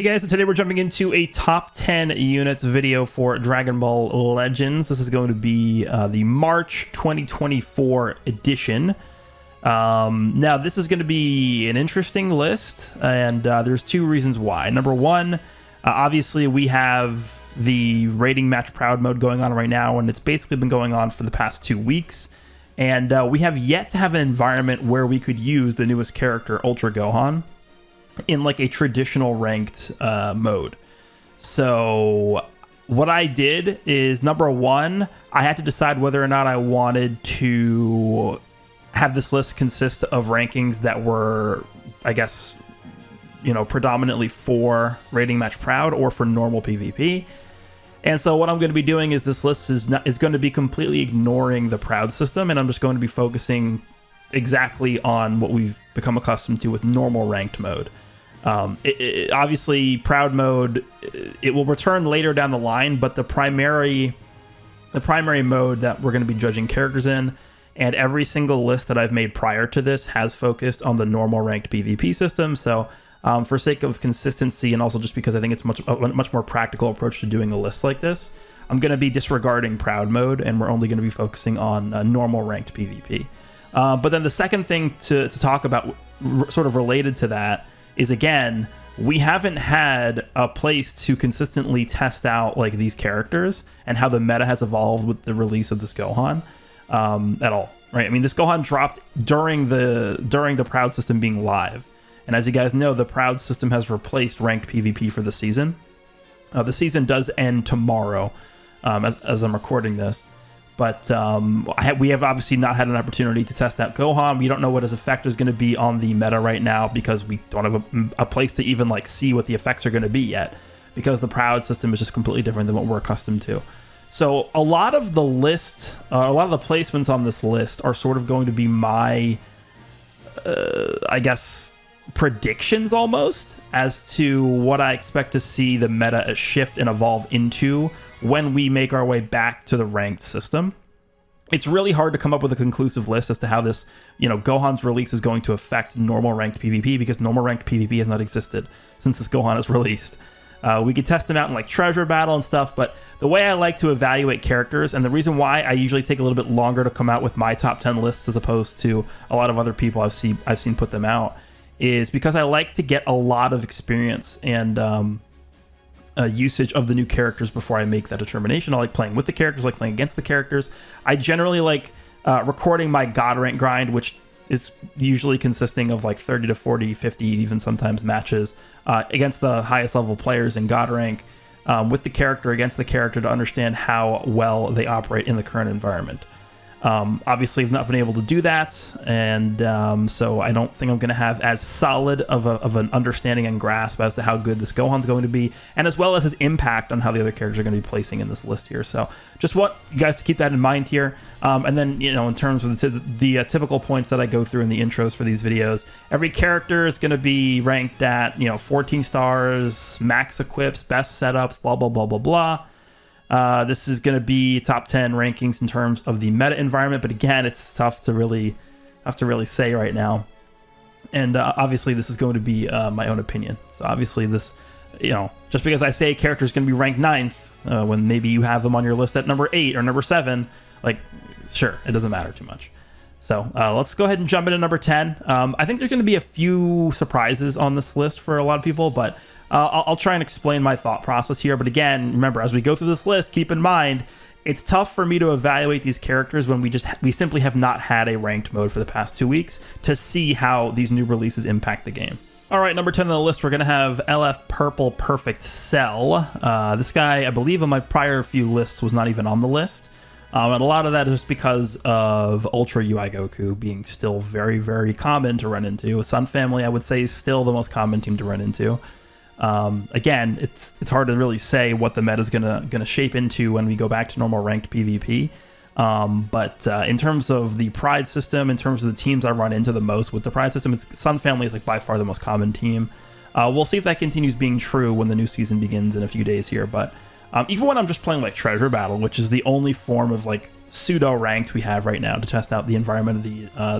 Hey guys, so today we're jumping into a top 10 units video for Dragon Ball Legends. This is going to be the March 2024 edition. Now, this is going to be an interesting list, and there's two reasons why. Number one, obviously we have the rating match proud mode going on right now, and it's basically been going on for the past 2 weeks. And we have yet to have an environment where we could use the newest character, Ultra Gohan, in like a traditional ranked mode. So what I did is, number one, I had to decide whether or not I wanted to have this list consist of rankings that were, I guess, you know, predominantly for rating match proud or for normal PvP. And so what I'm going to be doing is this list is going to be completely ignoring the proud system, and I'm just going to be focusing exactly on what we've become accustomed to with normal ranked mode. Obviously, proud mode, it will return later down the line, but the primary mode that we're going to be judging characters in, and every single list that I've made prior to this has focused on the normal ranked PvP system. So for sake of consistency, and also just because I think it's a much more practical approach to doing a list like this, I'm going to be disregarding proud mode, and we're only going to be focusing on normal ranked PvP. But then the second thing to talk about, sort of related to that, is, again, we haven't had a place to consistently test out like these characters and how the meta has evolved with the release of this Gohan at all, right? I mean, this Gohan dropped during the proud system being live, and as you guys know, the proud system has replaced ranked PvP for the season. The season does end tomorrow, as I'm recording this. But we have obviously not had an opportunity to test out Gohan. We don't know what his effect is going to be on the meta right now, because we don't have a place to even like see what the effects are going to be yet, because the proud system is just completely different than what we're accustomed to. So a lot of the list, a lot of the placements on this list are sort of going to be my, I guess, predictions almost as to what I expect to see the meta shift and evolve into when we make our way back to the ranked system. It's really hard to come up with a conclusive list as to how this, you know, Gohan's release is going to affect normal ranked PvP, because normal ranked PvP has not existed since this Gohan is released. We could test him out in like treasure battle and stuff, but the way I like to evaluate characters, and the reason why I usually take a little bit longer to come out with my top 10 lists as opposed to a lot of other people I've seen put them out, is because I like to get a lot of experience and usage of the new characters before I make that determination. I like playing with the characters, I like playing against the characters. I generally like recording my God rank grind, which is usually consisting of like 30 to 40, 50, even sometimes matches against the highest level players in God rank, with the character, against the character, to understand how well they operate in the current environment. Obviously, I've not been able to do that, and so I don't think I'm going to have as solid of an understanding and grasp as to how good this Gohan's going to be, and as well as his impact on how the other characters are going to be placing in this list here. So just want you guys to keep that in mind here. And then, you know, in terms of the typical points that I go through in the intros for these videos, every character is going to be ranked at, you know, 14 stars, max equips, best setups, blah, blah, blah, blah, blah. This is going to be top 10 rankings in terms of the meta environment, but again, it's tough to really say right now. And obviously, this is going to be my own opinion. So obviously, this, you know, just because I say a character is going to be ranked 9th, when maybe you have them on your list at number 8 or number 7, like, sure, it doesn't matter too much. So let's go ahead and jump into number 10. I think there's going to be a few surprises on this list for a lot of people, but I'll try and explain my thought process here. But again, remember, as we go through this list, keep in mind, it's tough for me to evaluate these characters when we simply have not had a ranked mode for the past 2 weeks to see how these new releases impact the game. All right, number 10 on the list, we're going to have LF Purple Perfect Cell. This guy, I believe, on my prior few lists was not even on the list. And a lot of that is just because of Ultra UI Goku being still very, very common to run into. Sun Family, I would say, is still the most common team to run into. Again, it's hard to really say what the meta is gonna shape into when we go back to normal ranked PvP. But in terms of the Pride system, in terms of the teams I run into the most with the Pride system, Sun Family is like by far the most common team. We'll see if that continues being true when the new season begins in a few days here. But even when I'm just playing like Treasure Battle, which is the only form of like pseudo ranked we have right now to test out the environment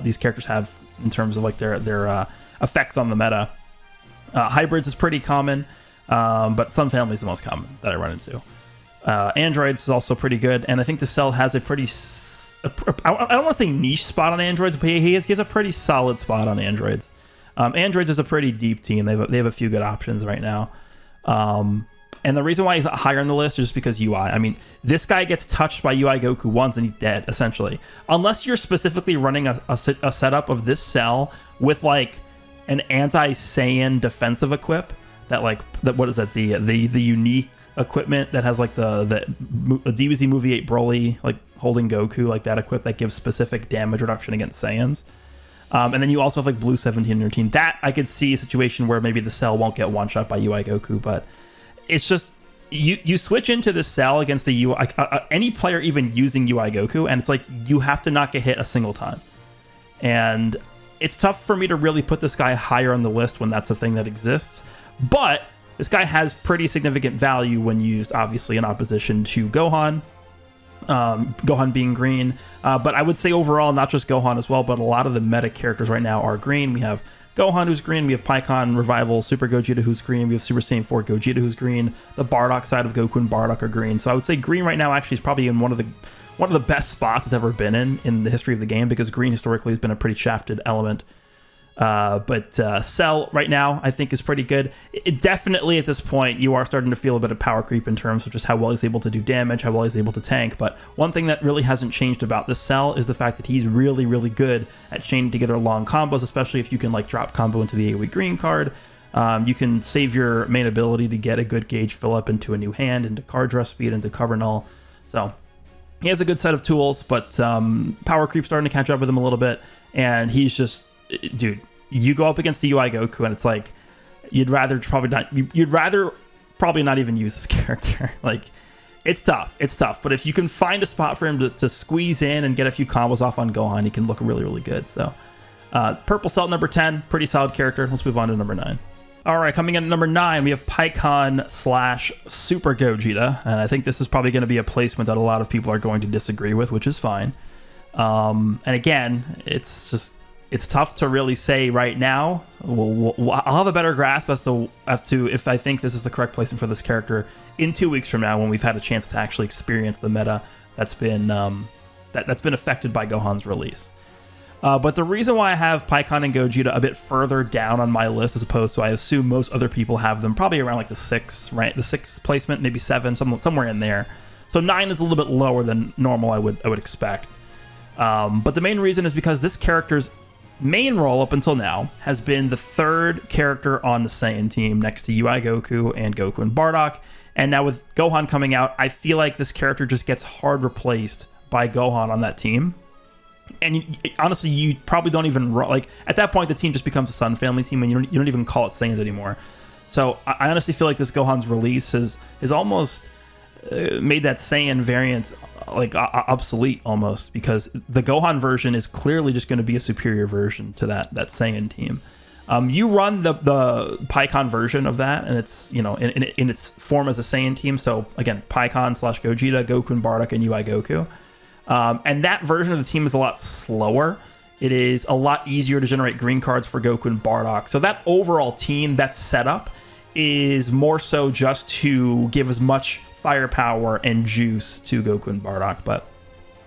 these characters have in terms of like their effects on the meta. Hybrids is pretty common. But Sun Family is the most common that I run into. Androids is also pretty good, and I think the Cell has a pretty I don't want to say niche spot on Androids, but he has a pretty solid spot on Androids. Androids is a pretty deep team. They have a few good options right now. And the reason why he's not higher on the list is just because UI. I mean, this guy gets touched by UI Goku once and he's dead, essentially. Unless you're specifically running a setup of this Cell with like an anti-Saiyan defensive equip what is that, the unique equipment that has like the DBZ Movie 8 Broly like holding Goku, like that equip that gives specific damage reduction against Saiyans. And then you also have like Blue 17 in your team. That I could see a situation where maybe the Cell won't get one shot by UI Goku, but it's just you switch into the Cell against the UI any player even using UI Goku, and it's like you have to not get hit a single time. And it's tough for me to really put this guy higher on the list when that's a thing that exists. But this guy has pretty significant value when used, obviously, in opposition to Gohan. Gohan being green. But I would say overall, not just Gohan as well, but a lot of the meta characters right now are green. We have Gohan, who's green. We have Pikkon Revival Super Gogeta, who's green. We have Super Saiyan 4 Gogeta, who's green. The Bardock side of Goku and Bardock are green. So I would say green right now actually is probably in one of the best spots it's ever been in the history of the game, because green historically has been a pretty shafted element. But Cell right now I think is pretty good. It definitely at this point you are starting to feel a bit of power creep in terms of just how well he's able to do damage, how well he's able to tank. But one thing that really hasn't changed about this Cell is the fact that he's really, really good at chaining together long combos, especially if you can like drop combo into the AoE green card. You can save your main ability to get a good gauge fill up into a new hand, into card draw speed, into cover null. So he has a good set of tools, but power creep starting to catch up with him a little bit, and he's just, dude, you go up against the UI Goku and it's like you'd rather probably not even use this character. Like it's tough, but if you can find a spot for him to squeeze in and get a few combos off on Gohan, he can look really, really good. So Purple Cell number 10, pretty solid character. Let's move on to number 9. All right, coming in at number 9, we have Pikkon / Super Gogeta, and I think this is probably going to be a placement that a lot of people are going to disagree with, which is fine. And again, it's tough to really say right now. I'll have a better grasp as to if I think this is the correct placement for this character in 2 weeks from now, when we've had a chance to actually experience the meta that's been affected by Gohan's release. But the reason why I have Pikkon and Gogeta a bit further down on my list, as opposed to I assume most other people have them probably around like the 6th placement, maybe 7, somewhere in there. So 9 is a little bit lower than normal. I would expect. But the main reason is because this character's main role up until now has been the 3rd character on the Saiyan team next to UI Goku and Bardock. And now with Gohan coming out, I feel like this character just gets hard replaced by Gohan on that team. And honestly, you probably don't even like at that point the team just becomes a Sun Family team, and you don't even call it Saiyans anymore. So I honestly feel like this Gohan's release has almost made that Saiyan variant like obsolete almost, because the Gohan version is clearly just going to be a superior version to that Saiyan team. You run the Pikkon version of that, and it's in its form as a Saiyan team. So again, Pikkon / Gogeta, Goku and Bardock, and UI Goku. And that version of the team is a lot slower. It is a lot easier to generate green cards for Goku and Bardock. So that overall team, that setup, is more so just to give as much firepower and juice to Goku and Bardock. But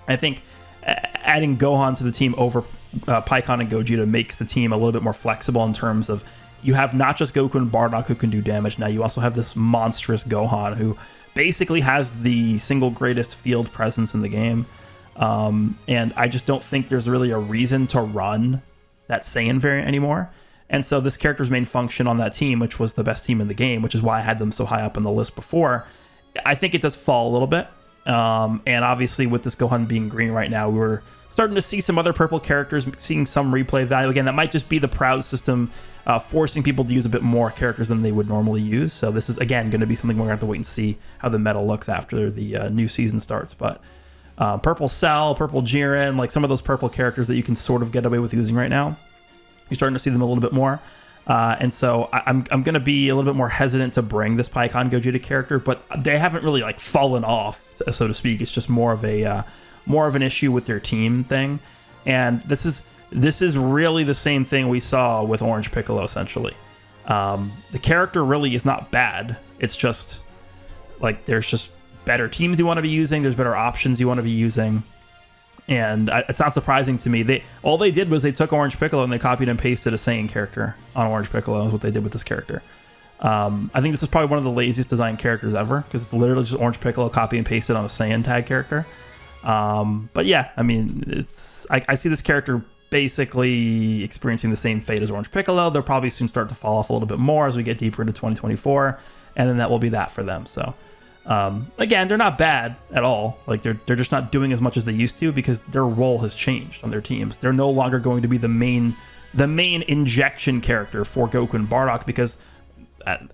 I think adding Gohan to the team over Pikkon and Gogeta makes the team a little bit more flexible in terms of you have not just Goku and Bardock who can do damage. Now you also have this monstrous Gohan who basically has the single greatest field presence in the game. And I just don't think there's really a reason to run that Saiyan variant anymore. And so this character's main function on that team, which was the best team in the game, which is why I had them so high up on the list before, I think it does fall a little bit. And obviously with this Gohan being green right now, we're starting to see some other purple characters, seeing some replay value. Again, that might just be the Proud system forcing people to use a bit more characters than they would normally use. So this is, again, going to be something we're going to have to wait and see how the meta looks after the new season starts. But Purple Cell, Purple Jiren, like some of those purple characters that you can sort of get away with using right now, you're starting to see them a little bit more. And so I'm going to be a little bit more hesitant to bring this Pikkon Gogeta character, but they haven't really like fallen off, so to speak. It's just more of an issue with their team thing. And this is really the same thing we saw with Orange Piccolo, essentially. The character really is not bad. It's just like there's just better teams you want to be using. There's better options you want to be using. And it's not surprising to me. All they did was they took Orange Piccolo and they copied and pasted a Saiyan character on Orange Piccolo is what they did with this character. I think this is probably one of the laziest designed characters ever because it's literally just Orange Piccolo copy and pasted on a Saiyan tag character. But yeah, I mean, I see this character basically experiencing the same fate as Orange Piccolo. They'll probably soon start to fall off a little bit more as we get deeper into 2024, and then that will be that for them. So again, they're not bad at all. Like they're just not doing as much as they used to because their role has changed on their teams. They're no longer going to be the main injection character for Goku and Bardock because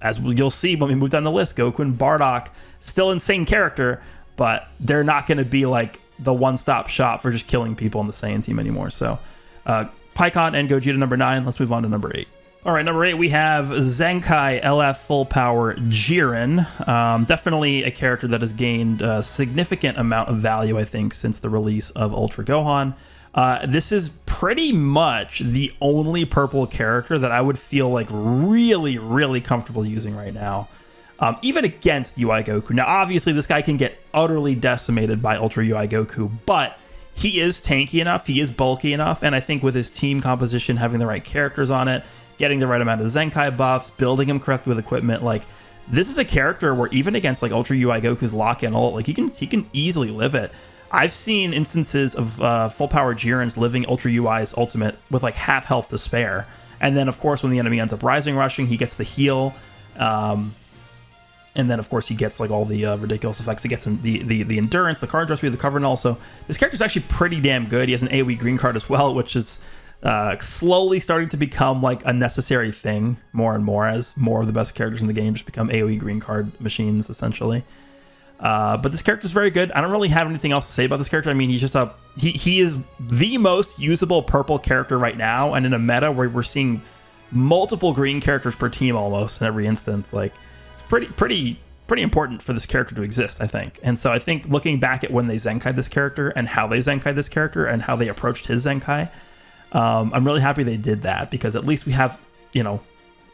as you'll see when we move down the list, Goku and Bardock still insane character, but they're not going to be like the one-stop shop for just killing people on the Saiyan team anymore. So Pikkon and Gogeta number 9. Let's move on to number 8. All right, number 8, we have Zenkai LF Full Power Jiren. Definitely a character that has gained a significant amount of value, I think, since the release of Ultra Gohan. This is pretty much the only purple character that I would feel like really, really comfortable using right now. Even against UI Goku. Now, obviously, this guy can get utterly decimated by Ultra UI Goku, but he is tanky enough, he is bulky enough, and I think with his team composition, having the right characters on it, getting the right amount of Zenkai buffs, building him correctly with equipment, like, this is a character where even against, like, Ultra UI Goku's lock-in ult, like, he can easily live it. I've seen instances of Full Power Jiren's living Ultra UI's ultimate with, like, half health to spare, and then, of course, when the enemy ends up rising rushing, he gets the heal, and then, of course, he gets like all the ridiculous effects. He gets the endurance, the card draw speed, the cover, and also this character's actually pretty damn good. He has an AoE green card as well, which is slowly starting to become like a necessary thing more and more as more of the best characters in the game just become AoE green card machines, essentially. But this character is very good. I don't really have anything else to say about this character. I mean, he's just he is the most usable purple character right now, and in a meta where we're seeing multiple green characters per team almost in every instance, like. Pretty important for this character to exist, I think. And so I think looking back at when they Zenkai'd this character and how they Zenkai'd this character and how they approached his Zenkai, I'm really happy they did that because at least we have, you know,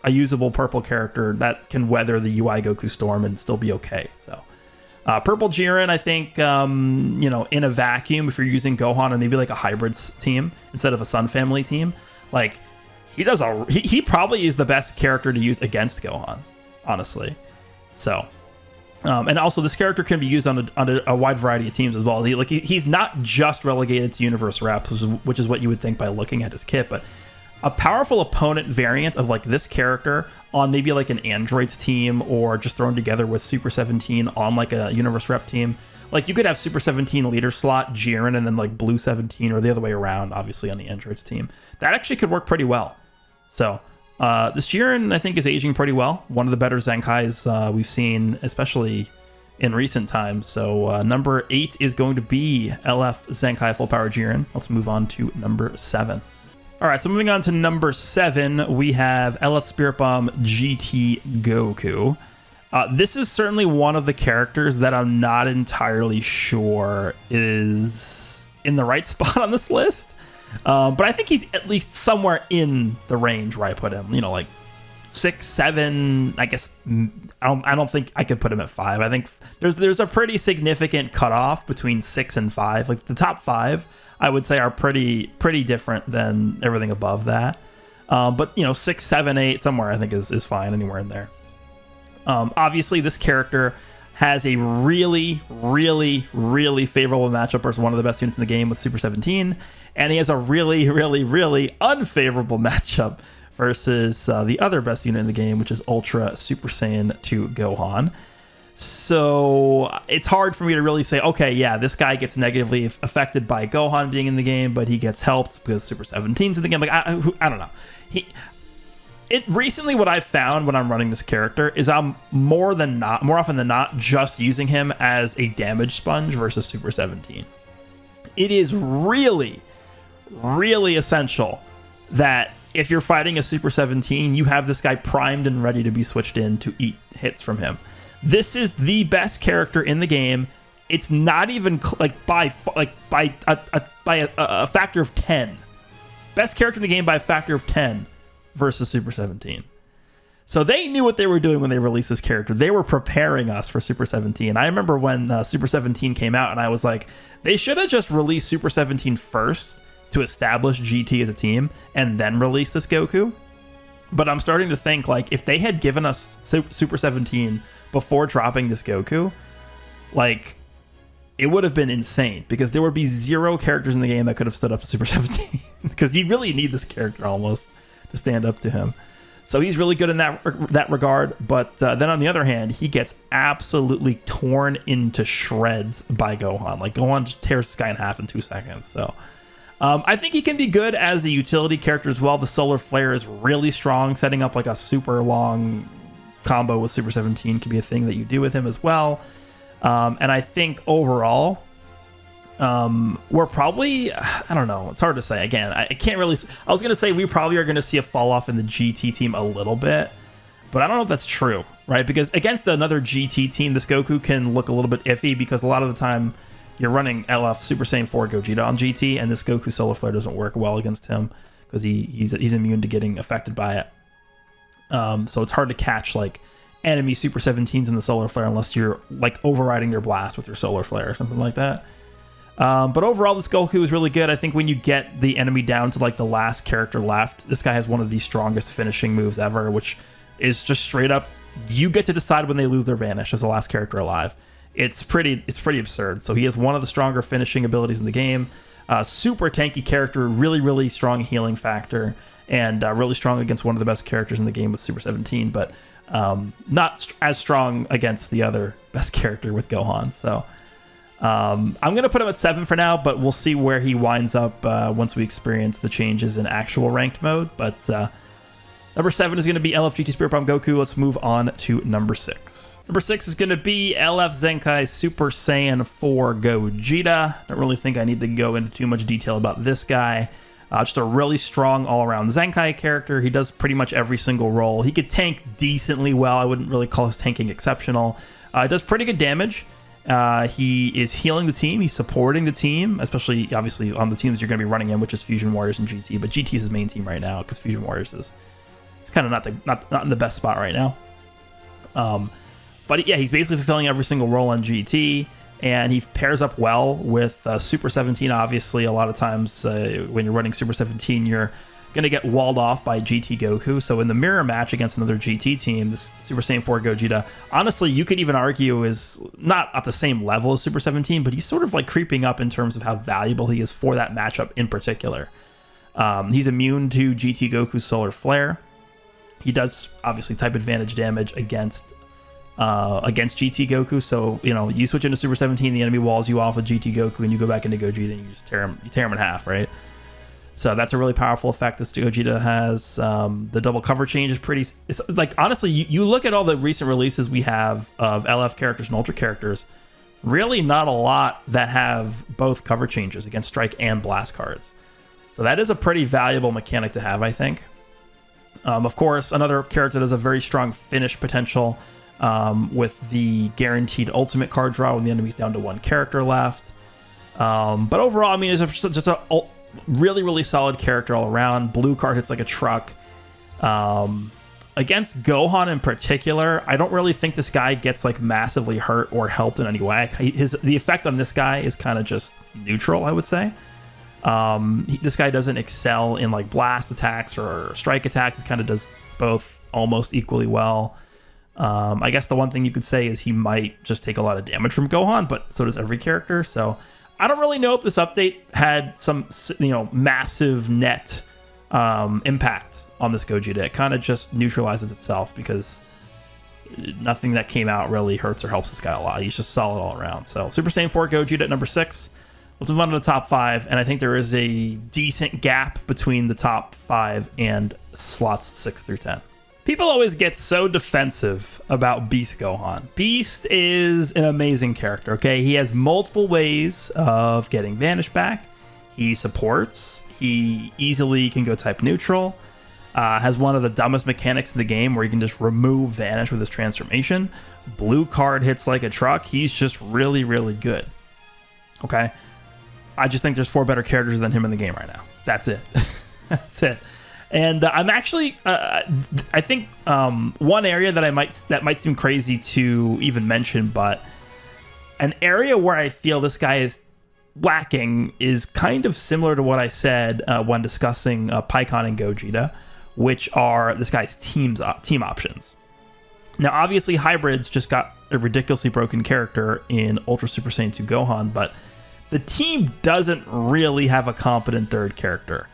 a usable purple character that can weather the UI Goku storm and still be okay. So Purple Jiren, I think, you know, in a vacuum, if you're using Gohan and maybe like a hybrids team instead of a Sun Family team, like he probably is the best character to use against Gohan, honestly. So, and also this character can be used on a wide variety of teams as well. He's not just relegated to Universe Reps, which is what you would think by looking at his kit, but a powerful opponent variant of like this character on maybe like an Androids team or just thrown together with Super 17 on like a Universe Rep team. Like you could have Super 17 leader slot Jiren and then like Blue 17 or the other way around, obviously on the Androids team. That actually could work pretty well. So. This Jiren, I think, is aging pretty well. One of the better Zenkais we've seen, especially in recent times. So number 8 is going to be LF Zenkai Full Power Jiren. Let's move on to number 7. All right, so moving on to number 7, we have LF Spirit Bomb GT Goku. This is certainly one of the characters that I'm not entirely sure is in the right spot on this list. But I think he's at least somewhere in the range where I put him, you know, like 6, 7, I guess. I don't think I could put him at 5. I think there's a pretty significant cutoff between 6 and 5. Like the top 5, I would say are pretty different than everything above that. But you know, 6, 7, 8, somewhere I think is fine, anywhere in there. Obviously this character has a really, really, really favorable matchup versus one of the best units in the game with Super 17. And he has a really, really, really unfavorable matchup versus the other best unit in the game, which is Ultra Super Saiyan 2 Gohan. So it's hard for me to really say, okay, yeah, this guy gets negatively affected by Gohan being in the game, but he gets helped because Super 17's in the game. Like, I don't know. Recently, what I've found when I'm running this character is I'm more often than not, just using him as a damage sponge versus Super 17. It is really, really essential that if you're fighting a Super 17, you have this guy primed and ready to be switched in to eat hits from him. This is the best character in the game. It's not even by a factor of 10. Best character in the game by a factor of 10. Versus Super 17. So they knew what they were doing when they released this character. They were preparing us for Super 17. I remember when Super 17 came out, and I was like, they should have just released Super 17 first to establish GT as a team, and then release this Goku. But I'm starting to think, like, if they had given us Super 17 before dropping this Goku, like, it would have been insane, because there would be 0 characters in the game that could have stood up to Super 17, because you really need this character almost to stand up to him. So he's really good in that regard. But then on the other hand, he gets absolutely torn into shreds by Gohan. Like, Gohan just tears this guy in half in 2 seconds. So I think he can be good as a utility character as well. The Solar Flare is really strong. Setting up like a super long combo with Super 17 can be a thing that you do with him as well. And I think overall, we're probably, I don't know, it's hard to say. Again, I can't really, I was going to say we probably are going to see a fall off in the GT team a little bit, but I don't know if that's true, right? Because against another GT team, this Goku can look a little bit iffy, because a lot of the time you're running LF Super Saiyan 4 Gogeta on GT, and this Goku Solar Flare doesn't work well against him, because he's immune to getting affected by it. So it's hard to catch like enemy Super 17s in the Solar Flare unless you're like overriding their blast with your Solar Flare or something like that. But overall, this Goku is really good. I think when you get the enemy down to like the last character left, this guy has one of the strongest finishing moves ever, which is just straight up, you get to decide when they lose their Vanish as the last character alive. It's pretty absurd. So he has one of the stronger finishing abilities in the game. Super tanky character, really, really strong healing factor, and really strong against one of the best characters in the game with Super 17, but not as strong against the other best character with Gohan. So I'm going to put him at 7 for now, but we'll see where he winds up once we experience the changes in actual ranked mode. But number 7 is going to be LF GT Spirit Bomb Goku. Let's move on to number 6. Number 6 is going to be LF Zenkai Super Saiyan 4 Gogeta. Don't really think I need to go into too much detail about this guy. Just a really strong all-around Zenkai character. He does pretty much every single role. He could tank decently well. I wouldn't really call his tanking exceptional. He does pretty good damage. He is healing the team. He's supporting the team, especially obviously on the teams you're going to be running in, which is Fusion Warriors and GT. But GT is his main team right now because Fusion Warriors is kind of not in the best spot right now. But yeah, he's basically fulfilling every single role on GT, and he pairs up well with Super 17. Obviously, a lot of times when you're running Super 17, you're going to get walled off by GT Goku. So in the mirror match against another GT team, this Super Saiyan 4 Gogeta, honestly, you could even argue is not at the same level as Super 17, but he's sort of like creeping up in terms of how valuable he is for that matchup in particular. He's immune to GT Goku's Solar Flare. He does obviously type advantage damage against GT Goku. So, you know, you switch into Super 17, the enemy walls you off with GT Goku, and you go back into Gogeta and you just tear him in half, right? So that's a really powerful effect this Gogeta has. The double cover change is pretty... It's like, honestly, you look at all the recent releases we have of LF characters and Ultra characters, really not a lot that have both cover changes against Strike and Blast cards. So that is a pretty valuable mechanic to have, I think. Of course, another character that has a very strong finish potential with the guaranteed ultimate card draw when the enemy's down to 1 character left. But overall, I mean, it's just a really, really solid character all around. Blue card hits like a truck. Against Gohan in particular, I don't really think this guy gets like massively hurt or helped in any way. The effect on this guy is kind of just neutral, I would say. This guy doesn't excel in like blast attacks or strike attacks. He kind of does both almost equally well. I guess the one thing you could say is he might just take a lot of damage from Gohan, but so does every character. So I don't really know if this update had some, massive net impact on this Gogeta. It kind of just neutralizes itself because nothing that came out really hurts or helps this guy a lot. He's just solid all around. So Super Saiyan 4 Gogeta at number 6. Let's move on to the top 5, and I think there is a decent gap between the top 5 and slots 6 through 10. People always get so defensive about Beast Gohan. Beast is an amazing character, okay? He has multiple ways of getting Vanish back. He supports. He easily can go type neutral. Has one of the dumbest mechanics in the game where you can just remove Vanish with his transformation. Blue card hits like a truck. He's just really, really good. Okay? I just think there's 4 better characters than him in the game right now. That's it. That's it. And I'm actually, I think one area that might seem crazy to even mention, but an area where I feel this guy is lacking is kind of similar to what I said when discussing PyCon and Gogeta, which are this guy's team options. Now, obviously, Hybrids just got a ridiculously broken character in Ultra Super Saiyan 2 Gohan, but the team doesn't really have a competent third character.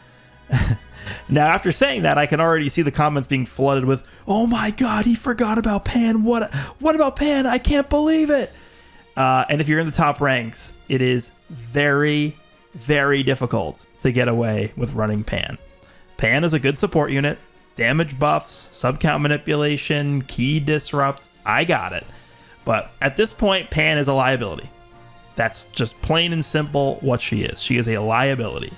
Now, after saying that, I can already see the comments being flooded with, "Oh my god, he forgot about Pan. What about Pan? I can't believe it." And if you're in the top ranks, it is very, very difficult to get away with running Pan. Pan is a good support unit. Damage buffs, sub-count manipulation, key disrupt. I got it. But at this point, Pan is a liability. That's just plain and simple what she is. She is a liability.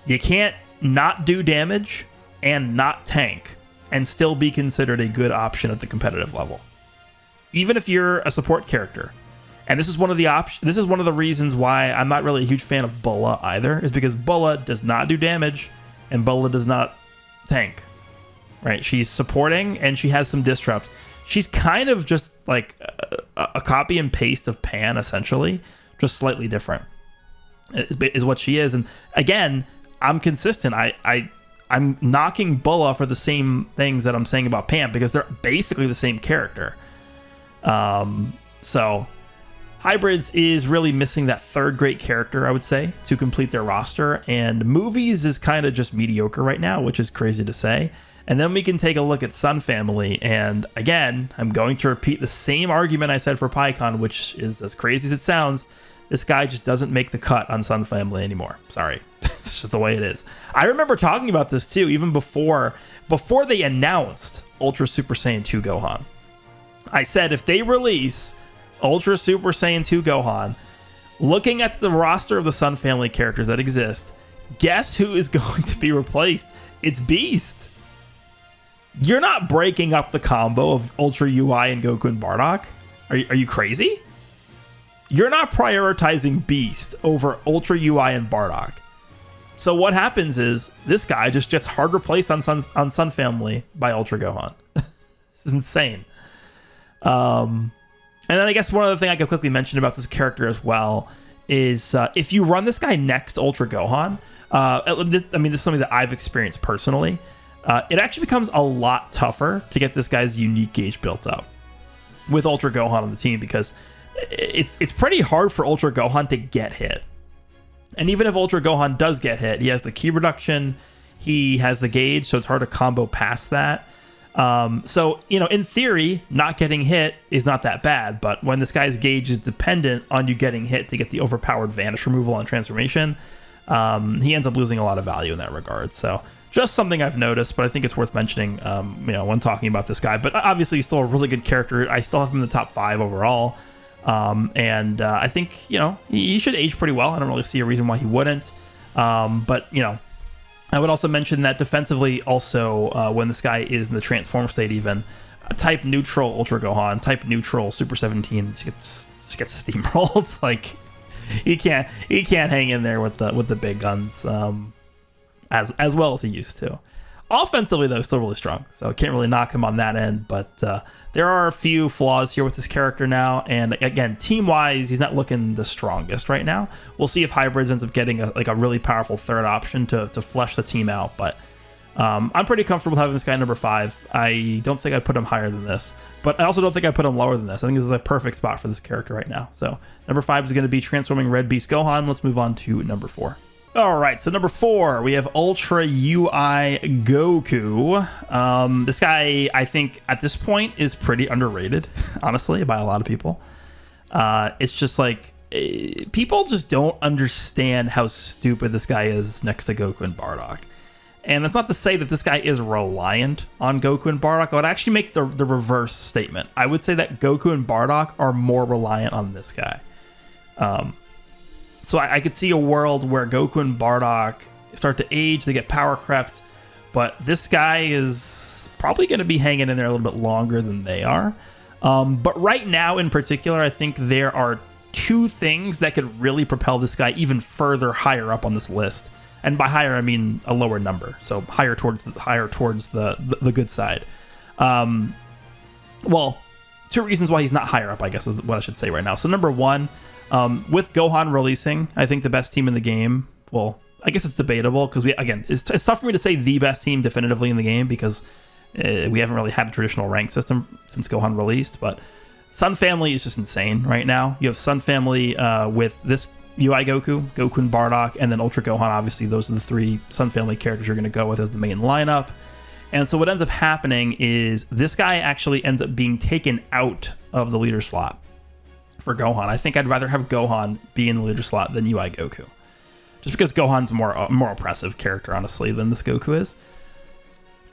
You can't not do damage and not tank and still be considered a good option at the competitive level. Even if you're a support character. And this is one of the reasons why I'm not really a huge fan of Bulla either, is because Bulla does not do damage and Bulla does not tank. Right? She's supporting and she has some disrupts. She's kind of just like a copy and paste of Pan, essentially, just slightly different is what she is. And again, I'm consistent. I'm knocking Bulla for the same things that I'm saying about Pan because they're basically the same character. So Hybrids is really missing that third great character, I would say, to complete their roster. And Movies is kind of just mediocre right now, which is crazy to say. And then we can take a look at Sun Family. And again, I'm going to repeat the same argument I said for PyCon, which is as crazy as it sounds. This guy just doesn't make the cut on Sun Family anymore. Sorry. It's just the way it is. I remember talking about this too, even before they announced Ultra Super Saiyan 2 Gohan. I said if they release Ultra Super Saiyan 2 Gohan, looking at the roster of the Sun Family characters that exist, guess who is going to be replaced? It's Beast. You're not breaking up the combo of Ultra UI and Goku and Bardock. Are you crazy? You're not prioritizing Beast over Ultra UI and Bardock. So what happens is this guy just gets hard replaced on Sun Family by Ultra Gohan. This is insane. And then I guess one other thing I could quickly mention about this character as well is if you run this guy next to Ultra Gohan, this is something that I've experienced personally. It actually becomes a lot tougher to get this guy's unique gauge built up with Ultra Gohan on the team because it's pretty hard for Ultra Gohan to get hit. And even if Ultra Gohan does get hit, he has the key reduction, he has the gauge, so it's hard to combo past that. So, in theory, not getting hit is not that bad, but when this guy's gauge is dependent on you getting hit to get the overpowered vanish removal on transformation, he ends up losing a lot of value in that regard. So just something I've noticed, but I think it's worth mentioning, when talking about this guy. But obviously, he's still a really good character. I still have him in the top 5 overall. I think, he should age pretty well. I don't really see a reason why he wouldn't. But I would also mention that defensively also, when this guy is in the transform state even, type neutral Ultra Gohan, type neutral Super 17 just gets steamrolled. Like, he can't hang in there with the big guns as well as he used to. Offensively, though, still really strong, so I can't really knock him on that end. But there are a few flaws here with this character now, and again, team-wise, he's not looking the strongest right now. We'll see if Hybrids ends up getting a really powerful third option to flesh the team out. But I'm pretty comfortable having this guy number 5. I don't think I'd put him higher than this, but I also don't think I'd put him lower than this. I think this is a perfect spot for this character right now. So number 5 is going to be Transforming Red Beast Gohan. Let's move on to number 4. All right, so number 4, we have Ultra UI Goku. This guy, I think, at this point, is pretty underrated, honestly, by a lot of people. It's just like, people just don't understand how stupid this guy is next to Goku and Bardock. And that's not to say that this guy is reliant on Goku and Bardock. I would actually make the reverse statement. I would say that Goku and Bardock are more reliant on this guy. So I could see a world where Goku and Bardock start to age, they get power crept, but this guy is probably going to be hanging in there a little bit longer than they are. But right now in particular, I think there are 2 things that could really propel this guy even further higher up on this list And by higher, I mean a lower number. So higher towards the good side. Well, two reasons why he's not higher up, I guess, is what I should say right now. So number one, with Gohan releasing, I think the best team in the game, well, I guess it's debatable because it's tough for me to say the best team definitively in the game because we haven't really had a traditional rank system since Gohan released. But Sun Family is just insane right now. You have Sun Family with this UI Goku, Goku and Bardock, and then Ultra Gohan. Obviously, those are the three Sun Family characters you're going to go with as the main lineup. And so what ends up happening is this guy actually ends up being taken out of the leader slot for Gohan. I think I'd rather have Gohan be in the leader slot than UI Goku. Just because Gohan's a more oppressive character, honestly, than this Goku is.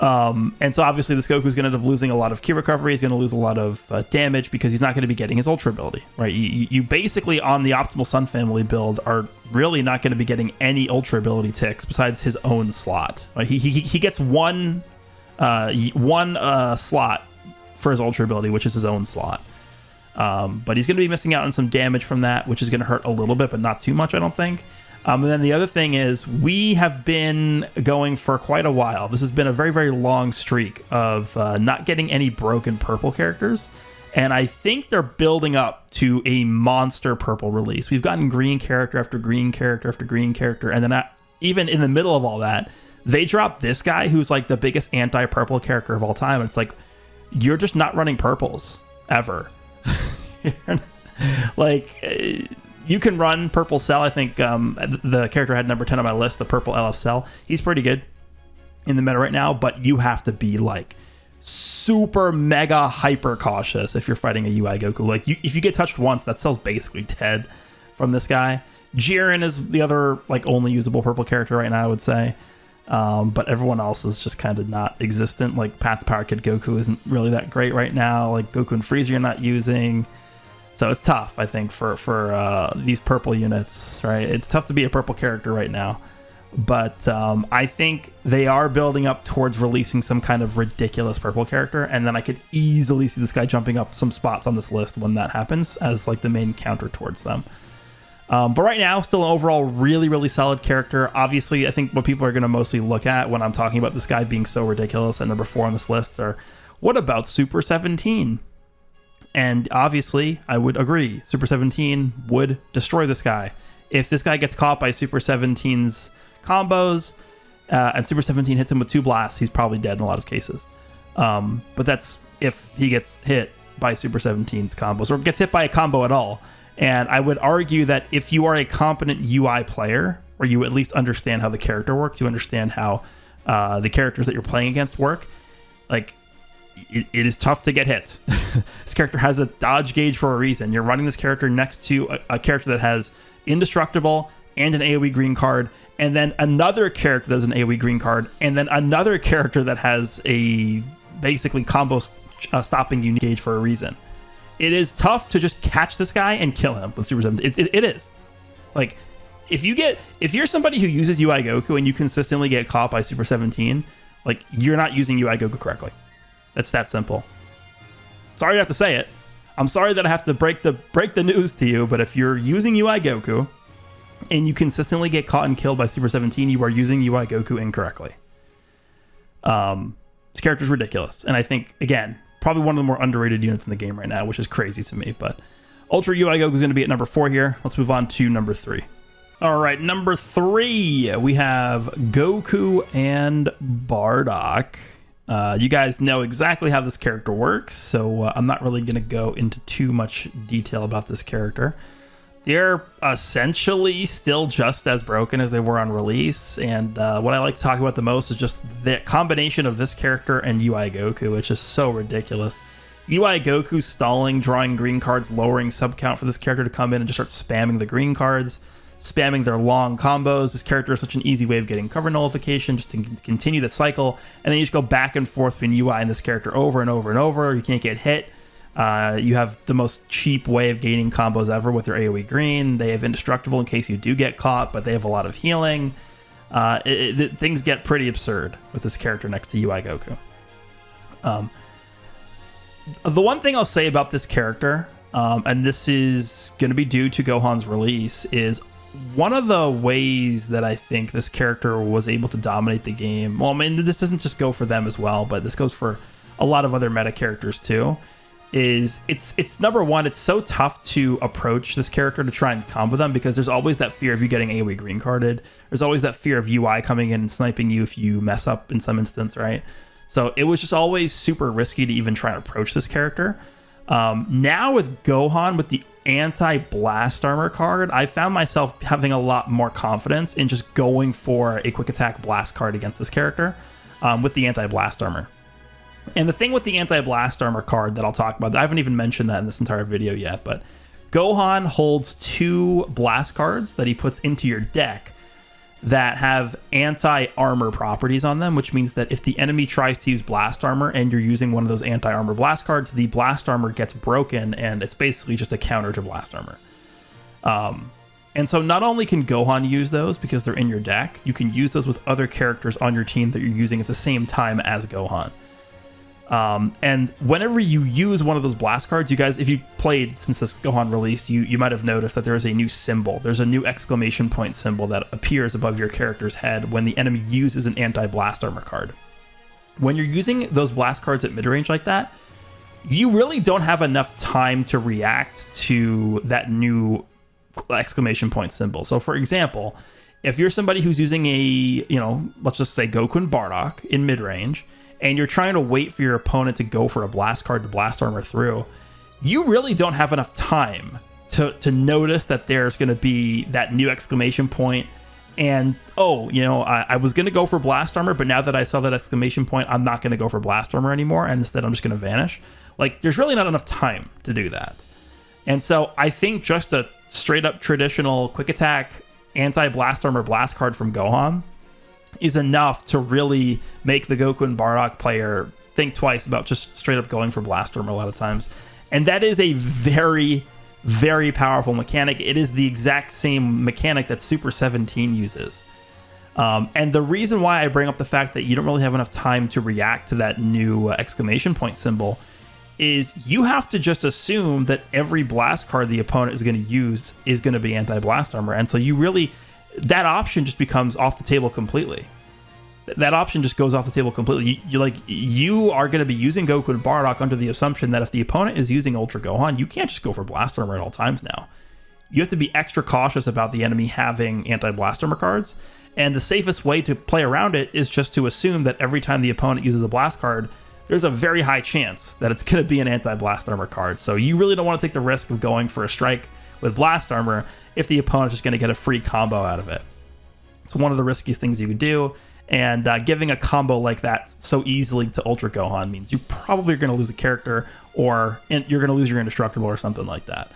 And so obviously this Goku is going to end up losing a lot of ki recovery. He's going to lose a lot of damage because he's not going to be getting his Ultra ability, right? You basically, on the optimal Sun Family build, are really not going to be getting any Ultra ability ticks besides his own slot. Right? He gets one slot for his Ultra ability, which is his own slot. But he's going to be missing out on some damage from that, which is going to hurt a little bit, but not too much, I don't think. And then the other thing is we have been going for quite a while. This has been a very, very long streak of not getting any broken purple characters. And I think they're building up to a monster purple release. We've gotten green character after green character after green character. And then even in the middle of all that, they dropped this guy who's like the biggest anti-purple character of all time. And it's like, you're just not running purples ever. You can run Purple Cell. I think the character I had number 10 on my list, the Purple LF Cell. He's pretty good in the meta right now, but you have to be like super mega hyper cautious if you're fighting a UI Goku. Like if you get touched once, that cell's basically dead from this guy. Jiren is the other like only usable purple character right now, I would say. But everyone else is just kind of not existent. Like Path to Power Kid Goku isn't really that great right now. Like Goku and Frieza you're not using. So it's tough, I think, for these purple units, right? It's tough to be a purple character right now. But I think they are building up towards releasing some kind of ridiculous purple character. And then I could easily see this guy jumping up some spots on this list when that happens as like the main counter towards them. But right now, still an overall really, really solid character. Obviously, I think what people are going to mostly look at when I'm talking about this guy being so ridiculous at number 4 on this list are, what about Super 17? And obviously, I would agree. Super 17 would destroy this guy. If this guy gets caught by Super 17's combos, and Super 17 hits him with 2 blasts, he's probably dead in a lot of cases. But that's if he gets hit by Super 17's combos, or gets hit by a combo at all. And I would argue that if you are a competent UI player, or you at least understand how the character works, you understand how the characters that you're playing against work, like, it is tough to get hit. This character has a dodge gauge for a reason. You're running this character next to a character that has Indestructible and an AoE green card, and then another character that has an AoE green card, and then another character that has a basically combo stopping unit gauge for a reason. It is tough to just catch this guy and kill him with Super 17. It is. Like, if you're somebody who uses UI Goku and you consistently get caught by Super 17, like, you're not using UI Goku correctly. That's that simple. Sorry to have to say it. I'm sorry that I have to break the news to you, but if you're using UI Goku and you consistently get caught and killed by Super 17, you are using UI Goku incorrectly. This character's ridiculous. And I think, again, probably one of the more underrated units in the game right now, which is crazy to me. But Ultra UI Goku is going to be at number 4 here. Let's move on to number 3. All right, number 3, we have Goku and Bardock. You guys know exactly how this character works, so I'm not really going to go into too much detail about this character. They're essentially still just as broken as they were on release, and what I like to talk about the most is just the combination of this character and UI Goku, which is so ridiculous. UI Goku stalling, drawing green cards, lowering sub count for this character to come in and just start spamming the green cards, spamming their long combos. This character is such an easy way of getting cover nullification, just to continue the cycle, and then you just go back and forth between UI and this character over and over and over. You can't get hit. You have the most cheap way of gaining combos ever with their AoE green. They have Indestructible in case you do get caught, but they have a lot of healing. Things get pretty absurd with this character next to UI Goku. The one thing I'll say about this character, and this is going to be due to Gohan's release, is one of the ways that I think this character was able to dominate the game, well, I mean, this doesn't just go for them as well, but this goes for a lot of other meta characters too, is it's number one, it's so tough to approach this character to try and combo them because there's always that fear of you getting AoE green carded. There's always that fear of UI coming in and sniping you if you mess up in some instance, right? So it was just always super risky to even try and approach this character. Now with Gohan, with the anti-blast armor card, I found myself having a lot more confidence in just going for a quick attack blast card against this character with the anti-blast armor. And the thing with the anti-blast armor card that I'll talk about, I haven't even mentioned that in this entire video yet, but Gohan holds 2 blast cards that he puts into your deck that have anti-armor properties on them, which means that if the enemy tries to use blast armor and you're using one of those anti-armor blast cards, the blast armor gets broken and it's basically just a counter to blast armor. And so not only can Gohan use those because they're in your deck, you can use those with other characters on your team that you're using at the same time as Gohan. And whenever you use one of those blast cards, you guys, if you played since this Gohan release, you might have noticed that there is a new symbol. There's a new exclamation point symbol that appears above your character's head when the enemy uses an anti-blast armor card. When you're using those blast cards at mid-range like that, you really don't have enough time to react to that new exclamation point symbol. So for example, if you're somebody who's using a, let's just say Goku and Bardock in mid-range, and you're trying to wait for your opponent to go for a blast card to blast armor through, you really don't have enough time to notice that there's going to be that new exclamation point and, I was going to go for blast armor, but now that I saw that exclamation point, I'm not going to go for blast armor anymore, and instead I'm just going to vanish. Like, there's really not enough time to do that. And so I think just a straight up traditional quick attack anti-blast armor blast card from Gohan is enough to really make the Goku and Bardock player think twice about just straight up going for blast armor a lot of times. And that is a very, very powerful mechanic. It is the exact same mechanic that Super 17 uses. And the reason why I bring up the fact that you don't really have enough time to react to that new exclamation point symbol is you have to just assume that every blast card the opponent is going to use is going to be anti-blast armor. And so you really... that option just becomes off the table completely. That option just goes off the table completely. You are going to be using Goku and Bardock under the assumption that if the opponent is using Ultra Gohan, you can't just go for blast armor at all times now. You have to be extra cautious about the enemy having anti-blast armor cards, and the safest way to play around it is just to assume that every time the opponent uses a blast card, there's a very high chance that it's going to be an anti-blast armor card. So you really don't want to take the risk of going for a strike with blast armor if the opponent's just going to get a free combo out of it. It's one of the riskiest things you could do, and giving a combo like that so easily to Ultra Gohan means you probably are going to lose a character, or you're going to lose your Indestructible or something like that.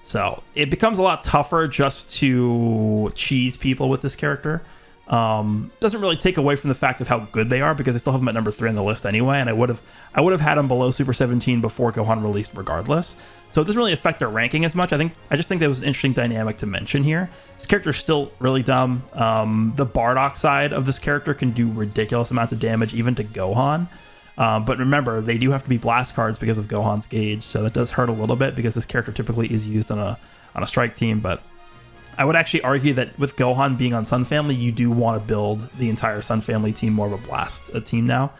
So it becomes a lot tougher just to cheese people with this character. Doesn't really take away from the fact of how good they are, because I still have them at number 3 on the list anyway, and I would have had them below Super 17 before Gohan released regardless. So it doesn't really affect their ranking as much. I just think that was an interesting dynamic to mention here. This character is still really dumb. The Bardock side of this character can do ridiculous amounts of damage even to Gohan. But remember, they do have to be blast cards because of Gohan's gauge, so that does hurt a little bit because this character typically is used on a strike team. But I would actually argue that with Gohan being on Sun Family, you do want to build the entire Sun Family team more of a blast team now.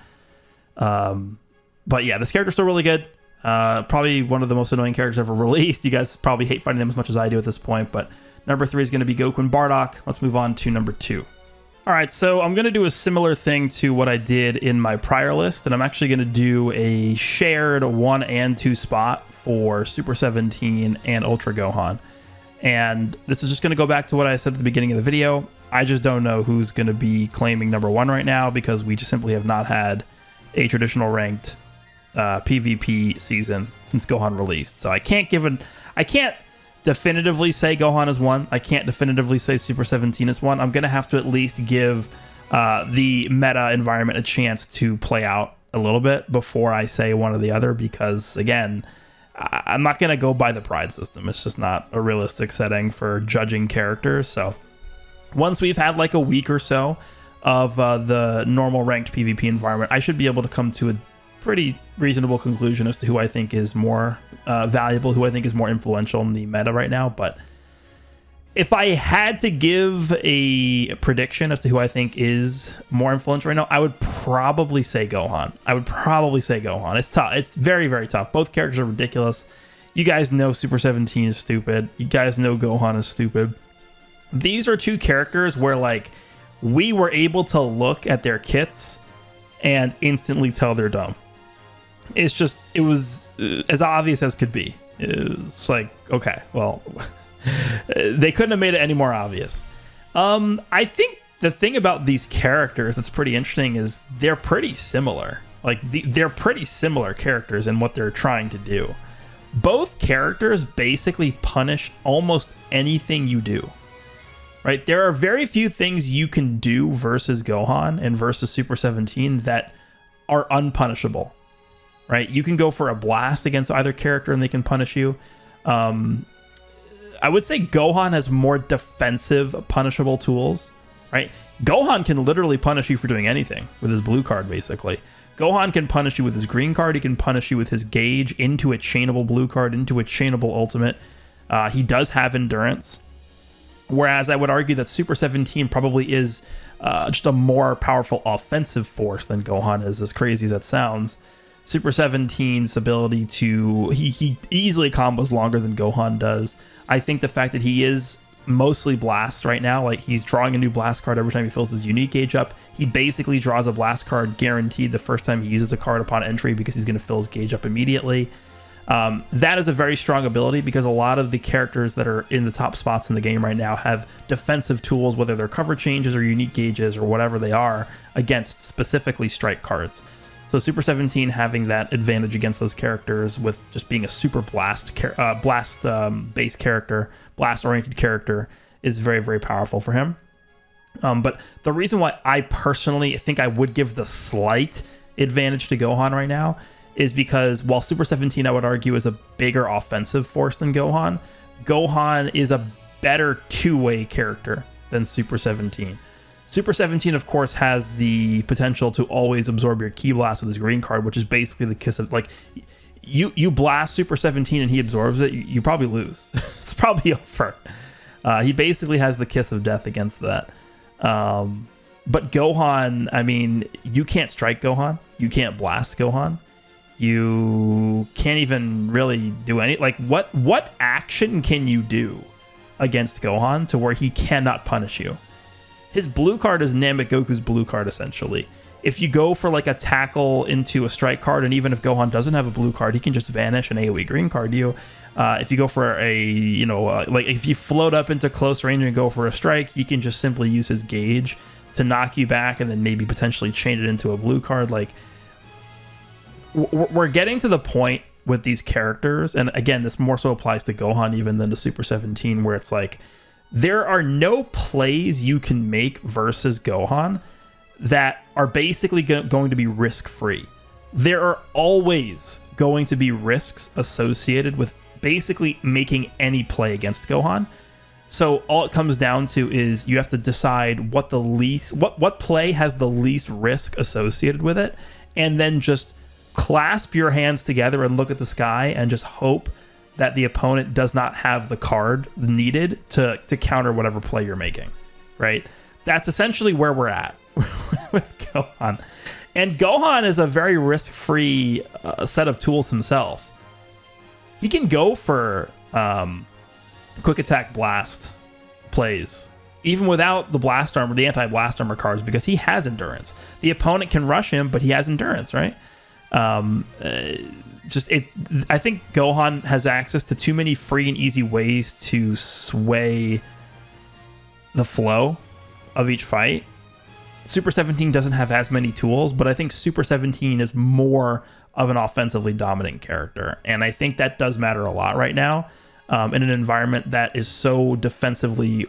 But yeah, this character's still really good. Probably one of the most annoying characters ever released. You guys probably hate fighting them as much as I do at this point, but number 3 is going to be Goku and Bardock. Let's move on to number 2. All right, so I'm going to do a similar thing to what I did in my prior list, and I'm actually going to do a shared 1 and 2 spot for Super 17 and Ultra Gohan. And this is just going to go back to what I said at the beginning of the video. I just don't know who's going to be claiming number 1 right now, because we just simply have not had a traditional ranked PvP season since Gohan released. So I can't definitively say Gohan is 1. I can't definitively say Super 17 is 1. I'm going to have to at least give the meta environment a chance to play out a little bit before I say one or the other, because again, I'm not going to go by the pride system. It's just not a realistic setting for judging characters. So once we've had like a week or so of the normal ranked PvP environment, I should be able to come to a pretty reasonable conclusion as to who I think is more valuable, who I think is more influential in the meta right now. But if I had to give a prediction as to who I think is more influential right now, I would probably say Gohan. It's tough. It's very, very tough. Both characters are ridiculous. You guys know Super 17 is stupid. You guys know Gohan is stupid. These are two characters where, like, we were able to look at their kits and instantly tell they're dumb. It was as obvious as could be. It's like, okay, well, they couldn't have made it any more obvious. I think the thing about these characters that's pretty interesting is they're pretty similar. Like, they're pretty similar characters in what they're trying to do. Both characters basically punish almost anything you do. Right? There are very few things you can do versus Gohan and versus Super 17 that are unpunishable. Right? You can go for a blast against either character and they can punish you. I would say Gohan has more defensive punishable tools. Right? Gohan can literally punish you for doing anything with his blue card, basically. Gohan can punish you with his green card. He can punish you with his gauge into a chainable blue card, into a chainable ultimate. He does have endurance. Whereas I would argue that Super 17 probably is just a more powerful offensive force than Gohan is, as crazy as that sounds. Super 17's ability to... He easily combos longer than Gohan does. I think the fact that he is mostly blast right now, like he's drawing a new blast card every time he fills his unique gauge up. He basically draws a blast card guaranteed the first time he uses a card upon entry because he's going to fill his gauge up immediately. That is a very strong ability because a lot of the characters that are in the top spots in the game right now have defensive tools, whether they're cover changes or unique gauges or whatever they are, against specifically strike cards. So Super 17 having that advantage against those characters with just being a super blast base character, blast oriented character, is very, very powerful for him. But the reason why I personally think I would give the slight advantage to Gohan right now is because while Super 17, I would argue, is a bigger offensive force than Gohan, Gohan is a better two-way character than Super 17. Super 17, of course, has the potential to always absorb your Ki Blast with his green card, which is basically the kiss of, like, you blast Super 17 and he absorbs it, you probably lose. It's probably over. He basically has the kiss of death against that. But Gohan, I mean, you can't strike Gohan. You can't blast Gohan. You can't even really do any, like, what action can you do against Gohan to where he cannot punish you? His blue card is Namek Goku's blue card, essentially. If you go for like a tackle into a strike card, and even if Gohan doesn't have a blue card, he can just vanish and AoE green card you. If you go for a, like if you float up into close range and go for a strike, he can just simply use his gauge to knock you back and then maybe potentially chain it into a blue card. Like, we're getting to the point with these characters, and again, this more so applies to Gohan even than to Super 17, where it's like, there are no plays you can make versus Gohan that are basically going to be risk-free. There are always going to be risks associated with basically making any play against Gohan. So all it comes down to is you have to decide what play has the least risk associated with it, and then just clasp your hands together and look at the sky and just hope that the opponent does not have the card needed to counter whatever play you're making, right? That's essentially where we're at with Gohan. And Gohan is a very risk-free set of tools himself. He can go for quick attack blast plays, even without the blast armor, the anti-blast armor cards, because he has endurance. The opponent can rush him, but he has endurance, right? I think Gohan has access to too many free and easy ways to sway the flow of each fight. Super 17 doesn't have as many tools, but I think Super 17 is more of an offensively dominant character. And I think that does matter a lot right now in an environment that is so defensively,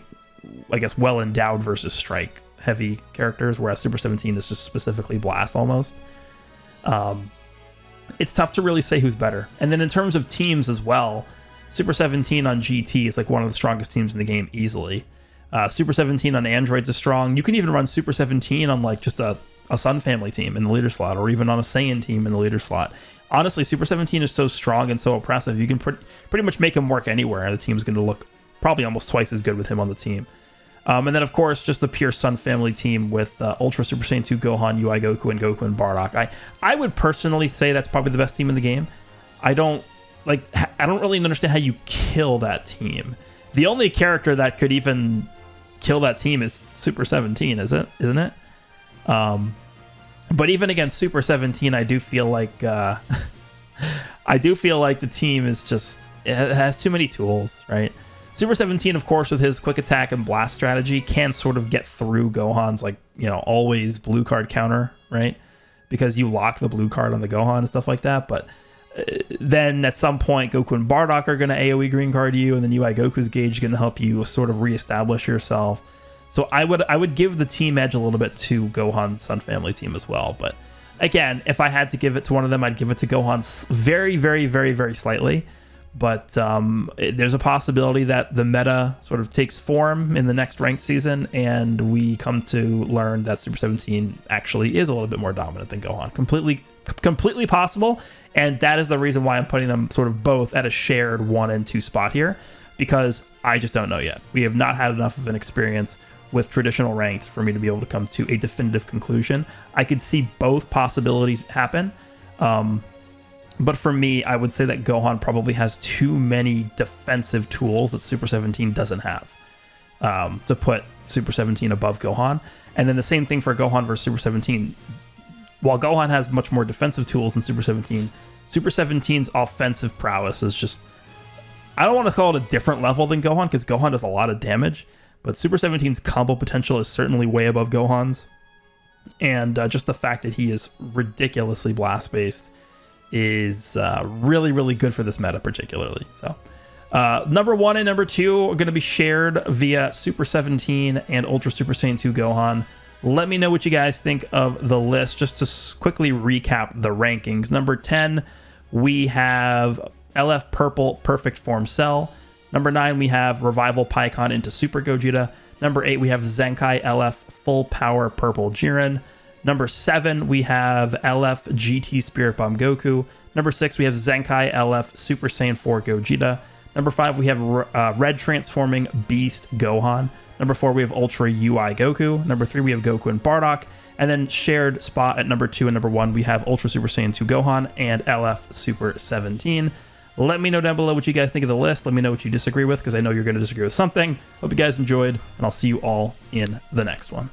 I guess, well endowed versus strike heavy characters, whereas Super 17 is just specifically blast almost. It's tough to really say who's better. And then in terms of teams as well, Super 17 on GT is like one of the strongest teams in the game easily. Super 17 on Androids is strong. You can even run Super 17 on like just a Sun Family team in the leader slot, or even on a Saiyan team in the leader slot. Honestly, Super 17 is so strong and so oppressive, you can pretty much make him work anywhere, and the team's going to look probably almost twice as good with him on the team. And then, of course, just the pure Sun family team with Ultra Super Saiyan 2 Gohan, UI Goku, and Goku and Bardock. I would personally say that's probably the best team in the game. I don't really understand how you kill that team. The only character that could even kill that team is Super 17, isn't it? But even against Super 17, I do feel like the team is just, it has too many tools, right? Super 17, of course, with his quick attack and blast strategy, can sort of get through Gohan's, always blue card counter, right? Because you lock the blue card on the Gohan and stuff like that. But then at some point, Goku and Bardock are going to AoE green card you, and then UI Goku's gauge is going to help you sort of reestablish yourself. So I would give the team edge a little bit to Gohan's Sun family team as well. But again, if I had to give it to one of them, I'd give it to Gohan very, very, very, very slightly. But there's a possibility that the meta sort of takes form in the next ranked season, and we come to learn that Super 17 actually is a little bit more dominant than Gohan. Completely possible, and that is the reason why I'm putting them sort of both at a shared 1 and 2 spot here, because I just don't know yet. We have not had enough of an experience with traditional ranked for me to be able to come to a definitive conclusion. I could see both possibilities happen. But for me, I would say that Gohan probably has too many defensive tools that Super 17 doesn't have to put Super 17 above Gohan. And then the same thing for Gohan versus Super 17. While Gohan has much more defensive tools than Super 17, Super 17's offensive prowess is just, I don't want to call it a different level than Gohan, because Gohan does a lot of damage, but Super 17's combo potential is certainly way above Gohan's. And just the fact that he is ridiculously blast-based is really, really good for this meta particularly. So number 1 and number 2 are going to be shared via Super 17 and Ultra Super Saiyan 2 Gohan. Let me know what you guys think of the list. Just to quickly recap the rankings. Number 10, we have LF Purple Perfect Form Cell. Number 9, we have Revival Pikkon into Super Gogeta. Number 8, we have Zenkai LF Full Power Purple Jiren. Number 7, we have LF GT Spirit Bomb Goku. Number 6, we have Zenkai LF Super Saiyan 4 Gogeta. Number 5, we have Red Transforming Beast Gohan. Number 4, we have Ultra UI Goku. Number 3, we have Goku and Bardock. And then shared spot at number 2 and number 1, we have Ultra Super Saiyan 2 Gohan and LF Super 17. Let me know down below what you guys think of the list. Let me know what you disagree with, because I know you're going to disagree with something. Hope you guys enjoyed, and I'll see you all in the next one.